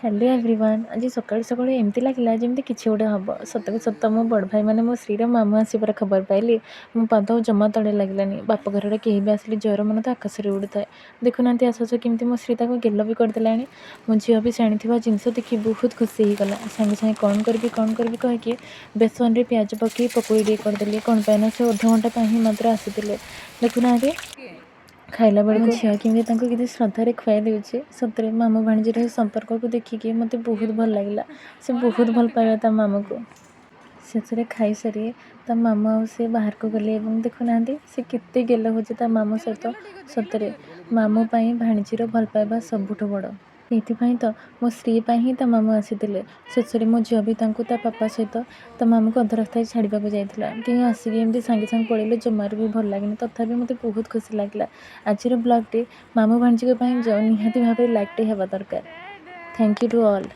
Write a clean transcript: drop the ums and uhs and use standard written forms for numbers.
Hello everyone आज सकाळु सकाळु एमती लगिला जमी किसी गोटे हम सत को सत मो बड़ भाई मैंने मो श्रीर मामू आसपर खबर पाइली मो पाद जमा तले लगलानी बाप घर कहीं भी आसिले ज्वर मन तो आकाश में उड़ी थाए देखुना आसुच केमी मो श्री गेल भी करदेला मो झी भी जानी जिनस देखी बहुत खुशी होगला सांगे सांगे कौन करी कहीकि बेसन में पिज पकई पकड़ी करदेली कौन पाइना से अध घंटा ही मात्र आसी देखुना खाइला बेल को झील केमी श्रद्धार खुआई दूचे सतरे मामू भाणीजीर संपर्क को देखिकी मत बहुत भल लगे से बहुत भल पाइबा ता मामू को शेष खाई सारी ता मामू से बाहर को गले देखुना से केते गेल हो मामू सहित सतरे मामू भाणीजीर भल पाइबा सबुठ बड़ ये तो मो श्री ही ता मामू आसी शेष मो झील भी ता पापा सहित ता मामू को अध रास्ता छाड़ा जाइला कहीं आसिक एमती सांगे सांगे पड़े जमार भी भल लगे तथापि मत बहुत खुशी लगे आज ब्लॉग टे मामू भाणजी निहाती भाव लाइक टे हेबा दरकार। Thank you to all.